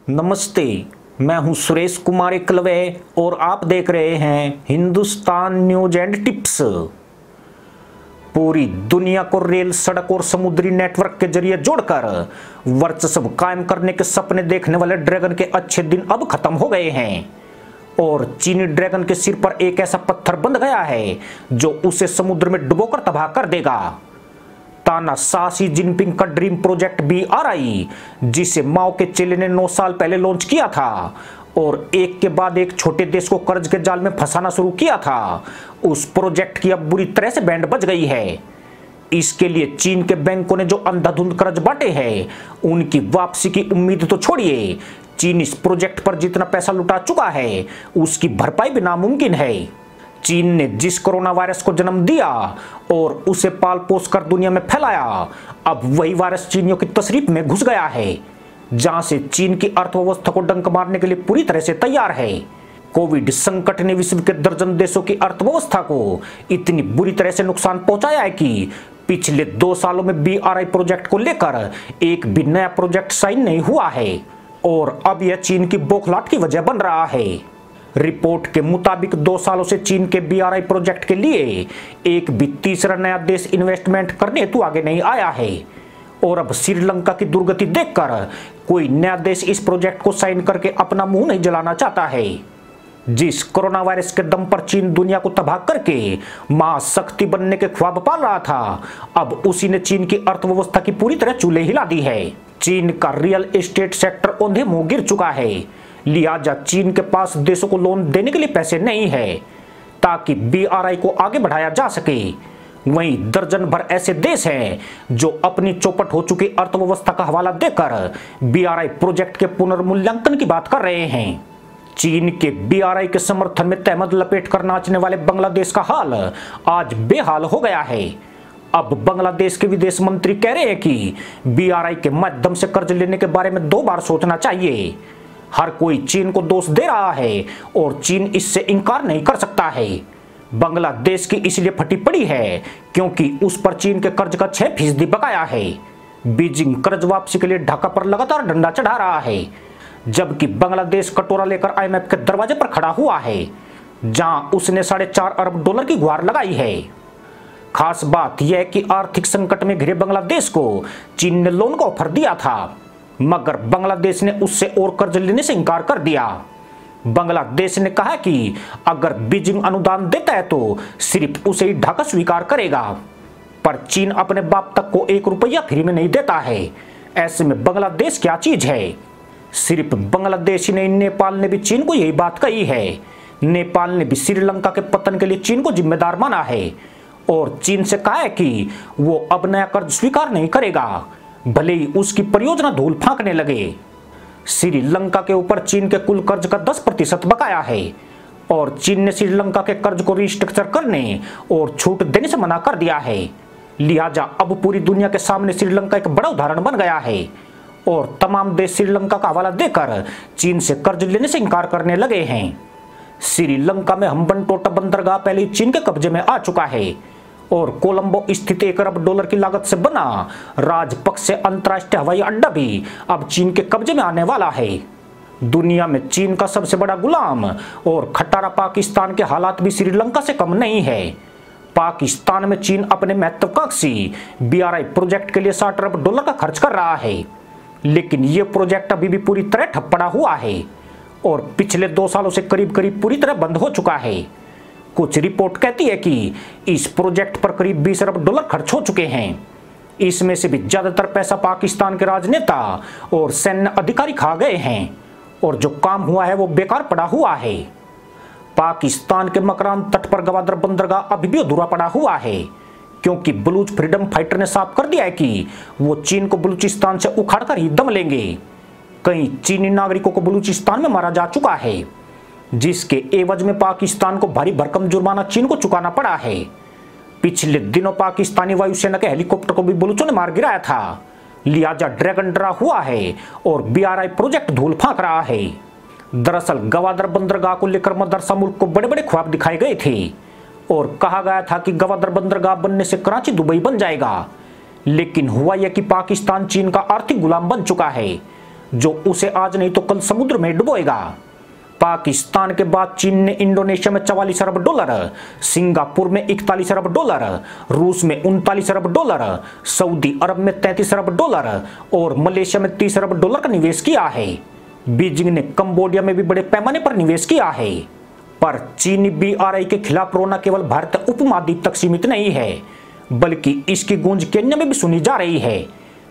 नमस्ते, मैं हूं सुरेश कुमार एकलवे और आप देख रहे हैं हिंदुस्तान न्यूज एंड टिप्स। पूरी दुनिया को रेल, सड़क और समुद्री नेटवर्क के जरिए जोड़कर वर्चस्व कायम करने के सपने देखने वाले ड्रैगन के अच्छे दिन अब खत्म हो गए हैं और चीनी ड्रैगन के सिर पर एक ऐसा पत्थर बंध गया है जो उसे समुद्र में डुबोकर तबाह कर देगा। तानाशाह शी जिनपिंग का ड्रीम प्रोजेक्ट BRI, जिसे माओ के चेले ने 9 साल पहले लॉन्च किया था और एक के बाद एक छोटे देश को कर्ज के जाल में फंसाना शुरू किया था, उस प्रोजेक्ट की अब बुरी तरह से बैंड बज गई है। इसके लिए चीन के बैंकों ने जो अंधाधुंध कर्ज बांटे हैं, उनकी वापसी की उम्मीद तो छोड़िए, चीन इस प्रोजेक्ट पर जितना पैसा लुटा चुका है उसकी भरपाई भी नामुमकिन है। चीन ने जिस कोरोना वायरस को जन्म दिया और उसे पाल पोस कर दुनिया में फैलाया, अब वही वायरस चीनियों की तशरीफ में घुस गया है, जहां से चीन की अर्थव्यवस्था को डंक मारने के लिए पूरी तरह से तैयार है। कोविड संकट ने विश्व के दर्जन देशों की अर्थव्यवस्था को इतनी बुरी तरह से नुकसान पहुंचाया है कि पिछले 2 सालों में BRI प्रोजेक्ट को लेकर एक भी नया प्रोजेक्ट साइन नहीं हुआ है और अब यह चीन की बौखलाहट की वजह बन रहा है। रिपोर्ट के मुताबिक 2 सालों से चीन के BRI प्रोजेक्ट के लिए एक भी तीसरा नया देश इन्वेस्टमेंट करने हेतु आगे नहीं आया है और अब श्रीलंका की दुर्गति देखकर कोई नया देश इस प्रोजेक्ट को साइन करके अपना मुंह नहीं जलाना चाहता है। जिस कोरोना वायरस के दम पर चीन दुनिया को तबाह करके महाशक्ति बनने के ख्वाब पाल रहा था, अब उसी ने चीन की अर्थव्यवस्था की पूरी तरह चूल्हे हिला दी है। चीन का रियल एस्टेट सेक्टर औंधे मुंह गिर चुका है, लिहाजा चीन के पास देशों को लोन देने के लिए पैसे नहीं है ताकि BRI को आगे बढ़ाया जा सके। वहीं दर्जन भर ऐसे देश हैं जो अपनी चौपट हो चुकी अर्थव्यवस्था का हवाला देकर BRI प्रोजेक्ट के पुनर्मूल्यांकन की बात कर रहे हैं। चीन के BRI के समर्थन में तहमद लपेट कर नाचने वाले बांग्लादेश का हाल आज बेहाल हो गया है। अब बांग्लादेश के विदेश मंत्री कह रहे हैं कि BRI के माध्यम से कर्ज लेने के बारे में 2 बार सोचना चाहिए। हर कोई चीन को दोष दे रहा है और चीन इससे इनकार नहीं कर सकता है। बांग्लादेश की इसलिए फटी पड़ी है क्योंकि उस पर चीन के कर्ज का 6% बकाया है। बीजिंग कर्ज वापसी के लिए ढाका पर लगातार डंडा चढ़ा रहा है, जबकि बांग्लादेश कटोरा लेकर IMF के दरवाजे पर खड़ा हुआ है, जहां उसने $4.5 अरब की गुहार लगाई है। खास बात यह कि आर्थिक संकट में घिरे बांग्लादेश को चीन ने लोन का ऑफर दिया था, मगर बांग्लादेश ने उससे और कर्ज लेने से इनकार कर दिया। बांग्लादेश ने कहा कि अगर बीजिंग अनुदान देता है तो सिर्फ उसे ही ढाका स्वीकार करेगा, पर चीन अपने बाप तक को 1 रुपया फ्री में नहीं देता है। ऐसे में बांग्लादेश क्या चीज है? सिर्फ बांग्लादेश ही नहीं, नेपाल ने भी चीन को यही बात कही है। नेपाल ने भी श्रीलंका के पतन के लिए चीन को जिम्मेदार माना है और चीन से कहा है कि वो अब नया कर्ज स्वीकार नहीं करेगा, भले ही उसकी परियोजना धूल फांकने लगे। श्रीलंका के ऊपर चीन के कुल कर्ज का 10% बकाया है और चीन ने श्रीलंका के कर्ज को रिस्ट्रक्चर करने और छूट देने से मना कर दिया है। लिहाजा अब पूरी दुनिया के सामने श्रीलंका एक बड़ा उदाहरण बन गया है और तमाम देश श्रीलंका का हवाला देकर चीन से कर्ज लेने से इनकार करने लगे हैं। श्रीलंका में हम्बनटोटा बंदरगाह पहले ही चीन के कब्जे में आ चुका है और कोलंबो स्थित $1 अरब की लागत से बना राजपक्ष अंतरराष्ट्रीय हवाई अड्डा भी अब चीन के कब्जे में आने वाला है। दुनिया में चीन का सबसे बड़ा गुलाम और खटारा पाकिस्तान के हालात भी श्रीलंका से कम नहीं है। पाकिस्तान में चीन अपने महत्वाकांक्षी BRI प्रोजेक्ट के लिए $60 अरब का खर्च कर रहा है, लेकिन यह प्रोजेक्ट अभी भी पूरी तरह ठप पड़ा हुआ है और पिछले 2 सालों से करीब करीब पूरी तरह बंद हो चुका है। कुछ रिपोर्ट कहती है कि इस प्रोजेक्ट पर करीब $20 अरब खर्च हो चुके हैं। इसमें से भी ज्यादातर पैसा पाकिस्तान के राजनेता और सैन्य अधिकारी खा गए हैं और जो काम हुआ है वो बेकार पड़ा हुआ है। पाकिस्तान के मकरान तट पर गवादर बंदरगाह अभी भी अधूरा पड़ा हुआ है क्योंकि बलूच फ्रीडम फाइटर ने साफ कर दिया है कि वो चीन को बलूचिस्तान से उखाड़कर ही दम लेंगे। कई चीनी नागरिकों को बलूचिस्तान में मारा जा चुका है, जिसके एवज में पाकिस्तान को भारी भरकम जुर्माना चीन को चुकाना पड़ा है। पिछले दिनों पाकिस्तानी वायुसेना के हेलीकॉप्टर को भी बलूचों ने मार गिराया था, लिहाजा ड्रैगन डरा हुआ है और BRI प्रोजेक्ट धूल फांक रहा है। दरअसल गवादर बंदरगाह को लेकर मदरसा मुल्क को बड़े बड़े ख्वाब दिखाए गए थे और कहा गया था कि गवादर बंदरगाह बनने से कराची दुबई बन जाएगा, लेकिन हुआ यह कि पाकिस्तान चीन का आर्थिक गुलाम बन चुका है जो उसे आज नहीं तो कल समुद्र में डुबोएगा। पाकिस्तान के बाद चीन ने इंडोनेशिया में 44 अरब डॉलर, सिंगापुर में 41 अरब डॉलर, रूस में 39 अरब डॉलर, सऊदी अरब में 33 अरब डॉलर और मलेशिया में 30 अरब डॉलर का निवेश किया है। बीजिंग ने कंबोडिया में भी बड़े पैमाने पर निवेश किया है। पर चीनी BRI के खिलाफ रोना केवल भारत उपमहाद्वीप तक सीमित नहीं है, बल्कि इसकी गूंज केन्या में भी सुनी जा रही है,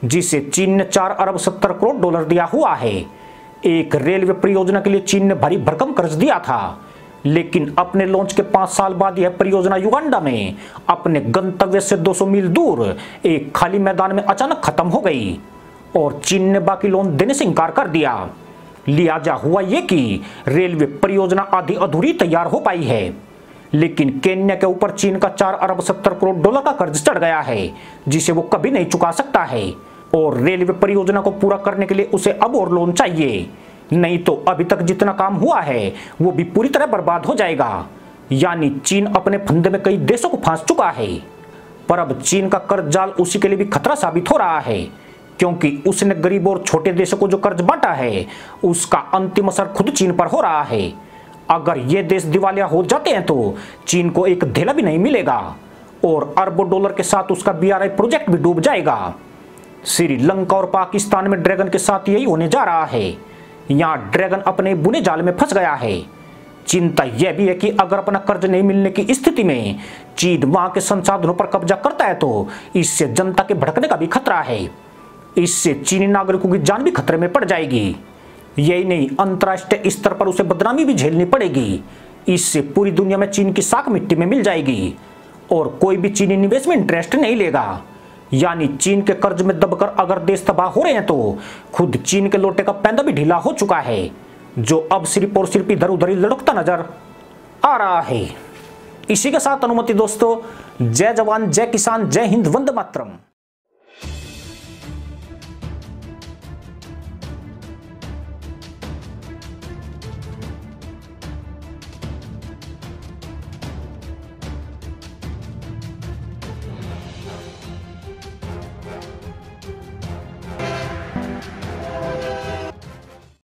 जिसे चीन ने 4 अरब 70 करोड़ डॉलर दिया हुआ है। एक रेलवे परियोजना के लिए चीन ने भारी भरकम कर्ज दिया था, लेकिन अपने लॉन्च के 5 साल बाद यह परियोजना युगांडा में अपने गंतव्य से 200 मील दूर एक खाली मैदान में अचानक खत्म हो गई और चीन ने बाकी लोन देने से इनकार कर दिया। लिहाजा हुआ यह कि रेलवे परियोजना आधी अधूरी तैयार हो पाई है, लेकिन केन्या के ऊपर चीन का 4 अरब 70 करोड़ डॉलर का कर्ज चढ़ गया है, जिसे वो कभी नहीं चुका सकता है और रेलवे परियोजना को पूरा करने के लिए उसे अब और लोन चाहिए, नहीं तो अभी तक जितना काम हुआ है वो भी पूरी तरह बर्बाद हो जाएगा। यानी चीन अपने फंदे में कई देशों को फांस चुका है। पर अब चीन का कर्ज जाल उसी के लिए भी खतरा साबित हो रहा है, क्योंकि उसने गरीब और छोटे देशों को जो कर्ज बांटा है उसका अंतिम असर खुद चीन पर हो रहा है। अगर ये देश दिवालिया हो जाते हैं तो चीन को एक धेला भी नहीं मिलेगा और अरबों डॉलर के साथ उसका BRI प्रोजेक्ट भी डूब जाएगा। श्रीलंका और पाकिस्तान में ड्रैगन के साथ यही होने जा रहा है। यहाँ ड्रैगन अपने बुने जाल में फंस गया है। चिंता यह भी है कि अगर अपना कर्ज नहीं मिलने की स्थिति में चीन वहां के संसाधनों पर कब्जा करता है तो इससे जनता के भड़कने का भी खतरा है। इससे चीनी नागरिकों की जान भी खतरे में पड़ जाएगी। यही नहीं, अंतर्राष्ट्रीय स्तर पर उसे बदनामी भी झेलनी पड़ेगी। इससे पूरी दुनिया में चीन की साख मिट्टी में मिल जाएगी और कोई भी चीनी निवेश में इंटरेस्ट नहीं लेगा। यानी चीन के कर्ज में दबकर अगर देश तबाह हो रहे हैं तो खुद चीन के लोटे का पैंदा भी ढीला हो चुका है, जो अब सिर्फ और सिर्फ इधर उधर ही लुढ़कता नजर आ रहा है। इसी के साथ अनुमति दोस्तों, जय जवान, जय किसान, जय हिंद, वंदे मातरम।